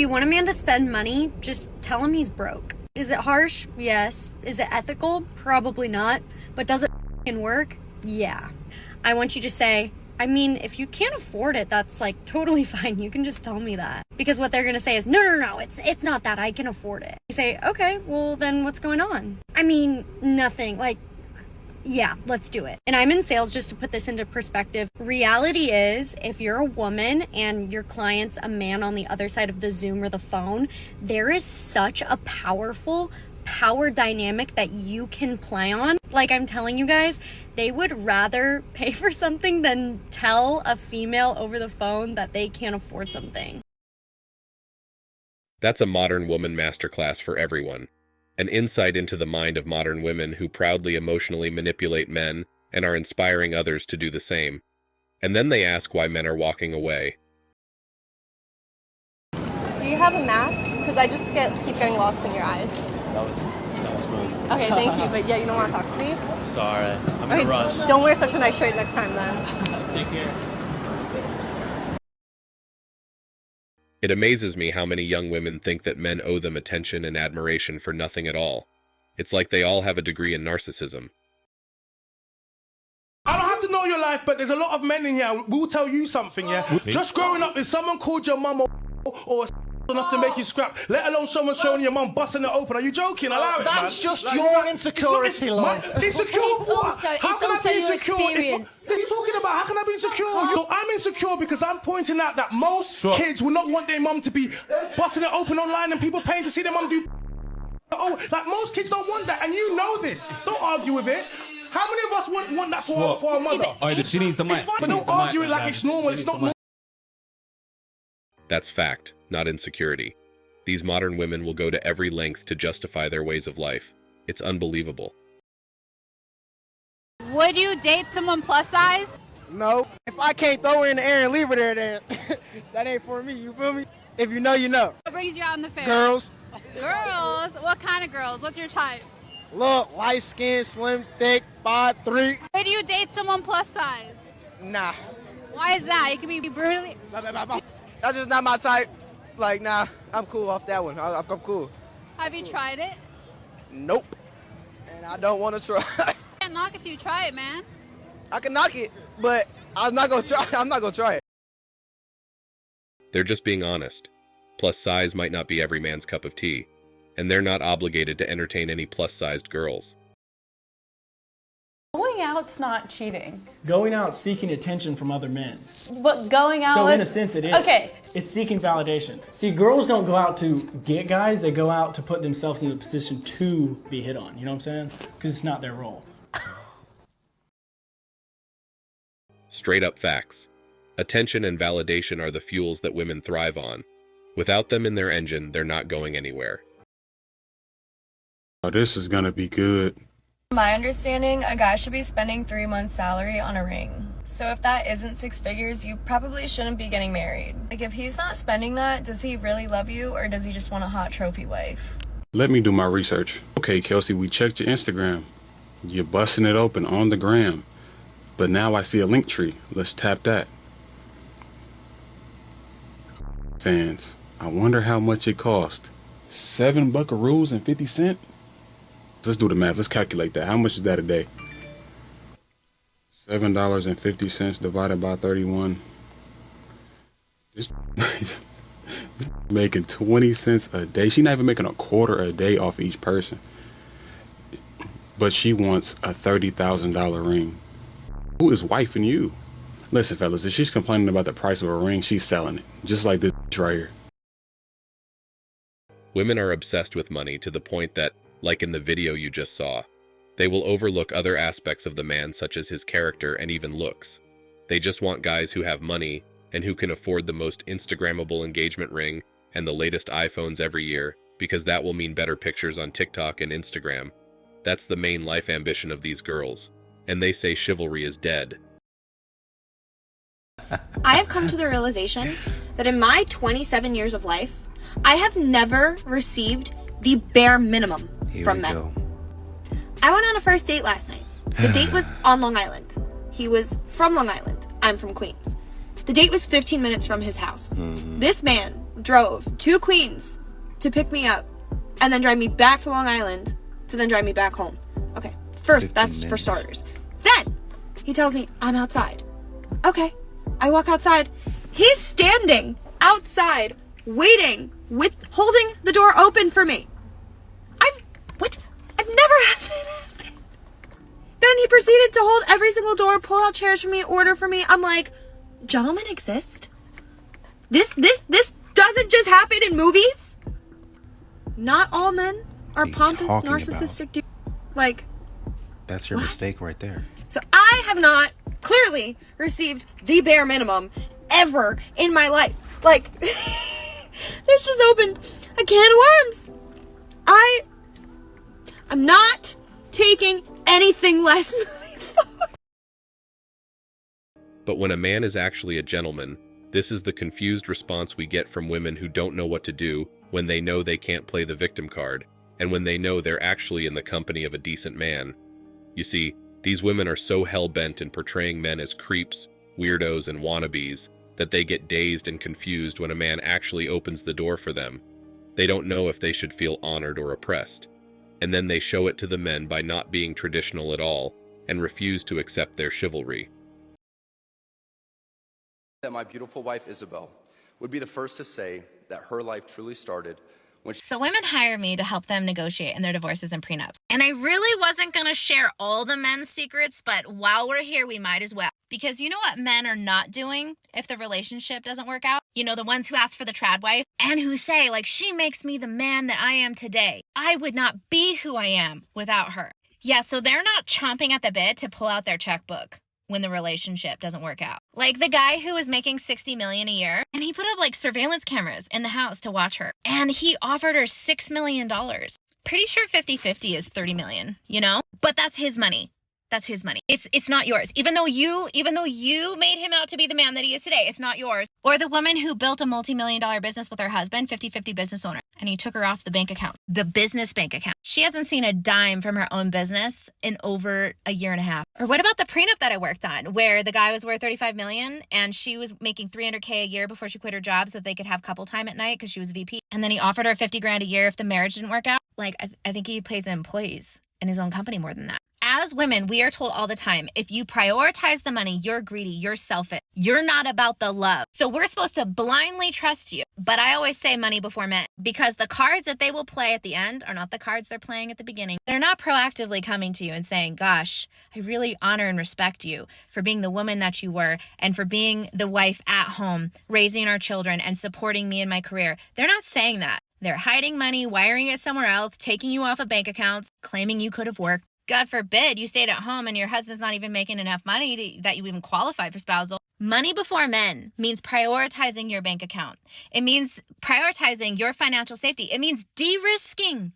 you want a man to spend money, just tell him he's broke. Is it harsh? Yes. Is it ethical? Probably not. But does it f***ing work? Yeah. I want you to say, I mean, if you can't afford it, that's like totally fine. You can just tell me that. Because what they're gonna say is, no, it's not that, I can afford it. You say, okay, well then what's going on? I mean, nothing, like, yeah, let's do it. And I'm in sales, just to put this into perspective. Reality is, if you're a woman and your client's a man on the other side of the Zoom or the phone, there is such a powerful power dynamic that you can play on. Like I'm telling you guys, they would rather pay for something than tell a female over the phone that they can't afford something. That's a modern woman masterclass for everyone. An insight into the mind of modern women who proudly emotionally manipulate men and are inspiring others to do the same. And then they ask why men are walking away. Do you have a map? Because I just keep getting lost in your eyes. That was smooth. Okay, thank you. But yeah, you don't want to talk to me? Sorry, I'm in a rush. Don't wear such a nice shirt next time then. Take care. It amazes me how many young women think that men owe them attention and admiration for nothing at all. It's like they all have a degree in narcissism. I don't have to know your life, but there's a lot of men in here who will tell you something, yeah? Just growing up, if someone called your mum or enough to make you scrap, let alone someone showing your mum busting it open. Are you joking? Allow it, man. That's just your insecurity, love. Insecure what? It's also your experience. What are you talking about? How can I be insecure? So I'm insecure because I'm pointing out that most kids will not want their mum to be busting it open online and people paying to see their mum do. Oh, like most kids don't want that, and you know this. Don't argue with it. How many of us want that for our mother? She needs the mic. It's fine, but don't argue it like it's normal. It's not normal. That's fact, not insecurity. These modern women will go to every length to justify their ways of life. It's unbelievable. Would you date someone plus size? No. If I can't throw her in the air and leave her there, then that ain't for me. You feel me? If you know, you know. What brings you out in the fair? Girls. Girls? What kind of girls? What's your type? Look, light skin, slim, thick, 5'3". Would you date someone plus size? Nah. Why is that? You can be brutally... That's just not my type. Like, nah, I'm cool off that one. I'm cool. Have you tried it? Nope. And I don't want to try. You can't knock it till you try it, man. I can knock it, but I'm not gonna try. I'm not gonna try it. They're just being honest. Plus size might not be every man's cup of tea, and they're not obligated to entertain any plus-sized girls. Going out's not cheating. Going out seeking attention from other men. But going out... So in a sense it is. Okay. It's seeking validation. See, girls don't go out to get guys, they go out to put themselves in a position to be hit on. You know what I'm saying? Because it's not their role. Straight up facts. Attention and validation are the fuels that women thrive on. Without them in their engine, they're not going anywhere. Oh, this is gonna be good. My understanding, a guy should be spending 3 months' salary on a ring. So if that isn't 6 figures, you probably shouldn't be getting married. Like, if he's not spending that, does he really love you, or does he just want a hot trophy wife? Let me do my research. Okay, Kelsey, we checked your Instagram. You're busting it open on the gram. But now I see a link tree. Let's tap that. Fans, I wonder how much it cost. 7 buckaroos and 50 cents? Let's do the math. Let's calculate that. How much is that a day? $7.50 divided by 31. This making 20 cents a day. She's not even making a quarter a day off each person. But she wants a $30,000 ring. Who is wifing you? Listen, fellas, if she's complaining about the price of a ring, she's selling it. Just like this right here. Women are obsessed with money to the point that, like in the video you just saw, they will overlook other aspects of the man such as his character and even looks. They just want guys who have money and who can afford the most Instagrammable engagement ring and the latest iPhones every year, because that will mean better pictures on TikTok and Instagram. That's the main life ambition of these girls. And they say chivalry is dead. I have come to the realization that in my 27 years of life, I have never received the bare minimum from men. I went on a first date last night. The date was on Long Island. He was from Long Island. I'm from Queens. The date was 15 minutes from his house. This man drove to Queens to pick me up and then drive me back to Long Island to then drive me back home. Okay, first, that's for starters. Then he tells me I'm outside. Okay, I walk outside. He's standing outside waiting with holding the door open for me. I've never had that happen. Then he proceeded to hold every single door, pull out chairs for me, order for me. I'm like, gentlemen exist? This doesn't just happen in movies? Not all men are pompous, narcissistic dudes. Like, that's your mistake right there. So I have not clearly received the bare minimum ever in my life. Like, this just opened a can of worms. I'm not taking anything less moving forward. But when a man is actually a gentleman, this is the confused response we get from women who don't know what to do when they know they can't play the victim card, and when they know they're actually in the company of a decent man. You see, these women are so hell-bent in portraying men as creeps, weirdos, and wannabes that they get dazed and confused when a man actually opens the door for them. They don't know if they should feel honored or oppressed. And then they show it to the men by not being traditional at all and refuse to accept their chivalry. That my beautiful wife Isabel would be the first to say that her life truly started when she... So women hire me to help them negotiate in their divorces and prenups. And I really wasn't going to share all the men's secrets, but while we're here, we might as well. Because you know what men are not doing if the relationship doesn't work out? You know, the ones who ask for the trad wife and who say, like, she makes me the man that I am today. I would not be who I am without her. Yeah, so they're not chomping at the bit to pull out their checkbook when the relationship doesn't work out. Like the guy who was making $60 million a year, and he put up like surveillance cameras in the house to watch her, and he offered her $6 million. Pretty sure 50-50 is $30 million, you know? But that's his money. That's his money. It's not yours. Even though you made him out to be the man that he is today, it's not yours. Or the woman who built a multi-million-dollar business with her husband, 50-50 business owner, and he took her off the bank account, the business bank account. She hasn't seen a dime from her own business in over a year and a half. Or what about the prenup that I worked on, where the guy was worth $35 million and she was making $300K a year before she quit her job so that they could have couple time at night because she was VP. And then he offered her $50 grand a year if the marriage didn't work out. Like, I think he pays employees in his own company more than that. As women, we are told all the time, if you prioritize the money, you're greedy, you're selfish, you're not about the love. So we're supposed to blindly trust you. But I always say money before men, because the cards that they will play at the end are not the cards they're playing at the beginning. They're not proactively coming to you and saying, gosh, I really honor and respect you for being the woman that you were and for being the wife at home, raising our children and supporting me in my career. They're not saying that. They're hiding money, wiring it somewhere else, taking you off of bank accounts, claiming you could have worked. God forbid you stayed at home and your husband's not even making enough money that you even qualify for spousal. Money before men means prioritizing your bank account. It means prioritizing your financial safety. It means de-risking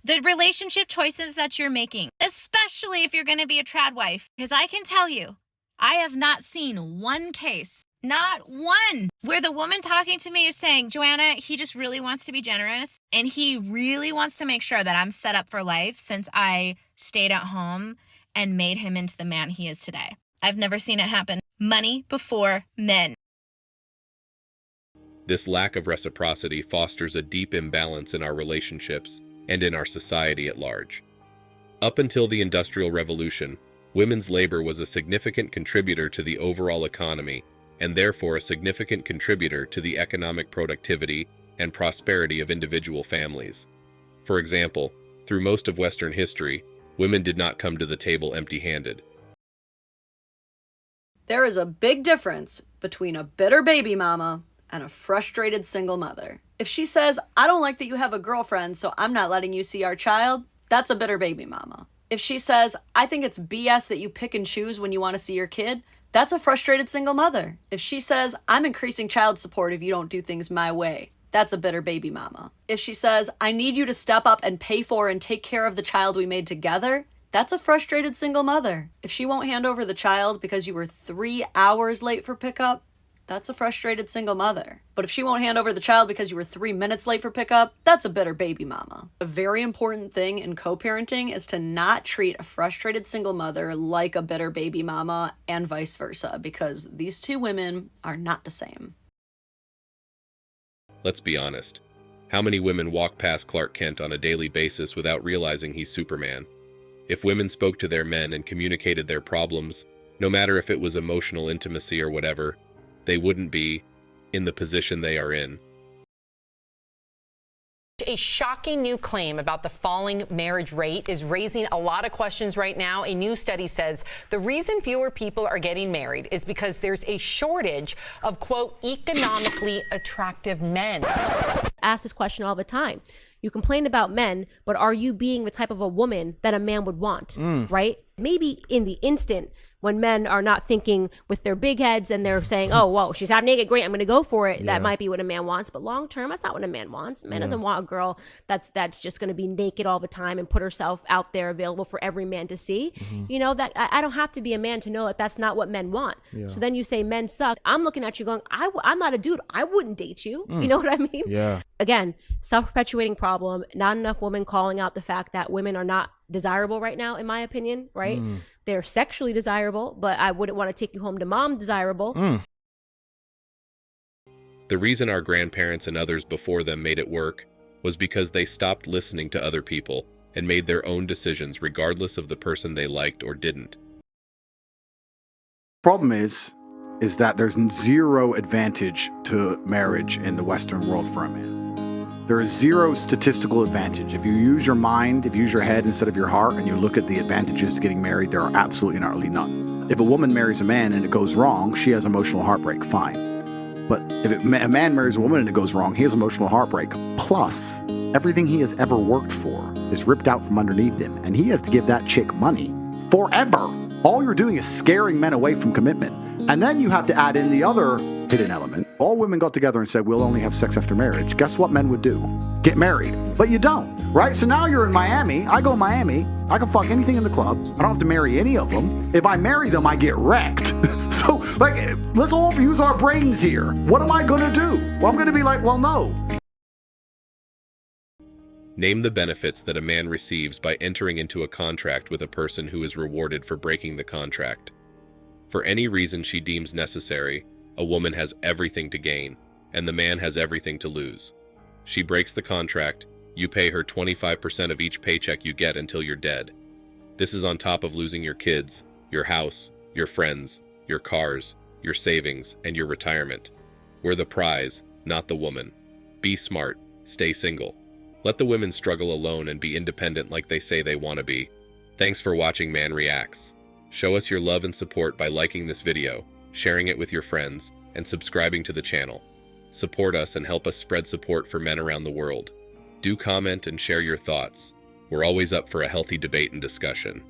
the relationship choices that you're making, especially if you're going to be a trad wife. Because I can tell you, I have not seen one case, not one, where the woman talking to me is saying, Joanna, he just really wants to be generous and he really wants to make sure that I'm set up for life since I stayed at home and made him into the man he is today. I've never seen it happen. Money before men. This lack of reciprocity fosters a deep imbalance in our relationships and in our society at large. Up until the Industrial Revolution, women's labor was a significant contributor to the overall economy and therefore a significant contributor to the economic productivity and prosperity of individual families. For example, through most of Western history, women did not come to the table empty-handed. There is a big difference between a bitter baby mama and a frustrated single mother. If she says, I don't like that you have a girlfriend, so I'm not letting you see our child, that's a bitter baby mama. If she says, I think it's BS that you pick and choose when you want to see your kid, that's a frustrated single mother. If she says, I'm increasing child support if you don't do things my way, that's a bitter baby mama. If she says, I need you to step up and pay for and take care of the child we made together, that's a frustrated single mother. If she won't hand over the child because you were 3 hours late for pickup, that's a frustrated single mother. But if she won't hand over the child because you were 3 minutes late for pickup, that's a bitter baby mama. A very important thing in co-parenting is to not treat a frustrated single mother like a bitter baby mama and vice versa, because these two women are not the same. Let's be honest. How many women walk past Clark Kent on a daily basis without realizing he's Superman? If women spoke to their men and communicated their problems, no matter if it was emotional intimacy or whatever, they wouldn't be in the position they are in. A shocking new claim about the falling marriage rate is raising a lot of questions right now. A new study says the reason fewer people are getting married is because there's a shortage of, quote, economically attractive men. Ask this question all the time. You complain about men, but are you being the type of a woman that a man would want, right? Maybe in the instant when men are not thinking with their big heads and they're saying, oh, whoa, she's half naked, great, I'm going to go for it. Yeah. That might be what a man wants. But long term, that's not what a man wants. A man doesn't want a girl that's just going to be naked all the time and put herself out there available for every man to see. You know, that I don't have to be a man to know that that's not what men want. Yeah. So then you say men suck. I'm looking at you going, I'm not a dude. I wouldn't date you. You know what I mean? Yeah. Again, self-perpetuating problem. Not enough women calling out the fact that women are not desirable right now, in my opinion, right? They're sexually desirable, but I wouldn't want to take you home to mom desirable. The reason our grandparents and others before them made it work was because they stopped listening to other people and made their own decisions regardless of the person they liked or didn't. Problem is that there's zero advantage to marriage in the Western world for a man. There is zero statistical advantage. If you use your mind, if you use your head instead of your heart, and you look at the advantages to getting married, there are absolutely and utterly none. If a woman marries a man and it goes wrong, she has emotional heartbreak, fine. But if a man marries a woman and it goes wrong, he has emotional heartbreak. Plus, everything he has ever worked for is ripped out from underneath him, and he has to give that chick money forever. All you're doing is scaring men away from commitment. And then you have to add in the other hidden element. All women got together and said, we'll only have sex after marriage. Guess what men would do? Get married. But you don't, right? So now you're in Miami. I go to Miami. I can fuck anything in the club. I don't have to marry any of them. If I marry them, I get wrecked. So, like, let's all use our brains here. What am I going to do? Well, I'm going to be like, well, no. Name the benefits that a man receives by entering into a contract with a person who is rewarded for breaking the contract. For any reason she deems necessary, a woman has everything to gain, and the man has everything to lose. She breaks the contract, you pay her 25% of each paycheck you get until you're dead. This is on top of losing your kids, your house, your friends, your cars, your savings, and your retirement. We're the prize, not the woman. Be smart, stay single. Let the women struggle alone and be independent like they say they want to be. Thanks for watching Man Reacts. Show us your love and support by liking this video, sharing it with your friends, and subscribing to the channel. Support us and help us spread support for men around the world. Do comment and share your thoughts. We're always up for a healthy debate and discussion.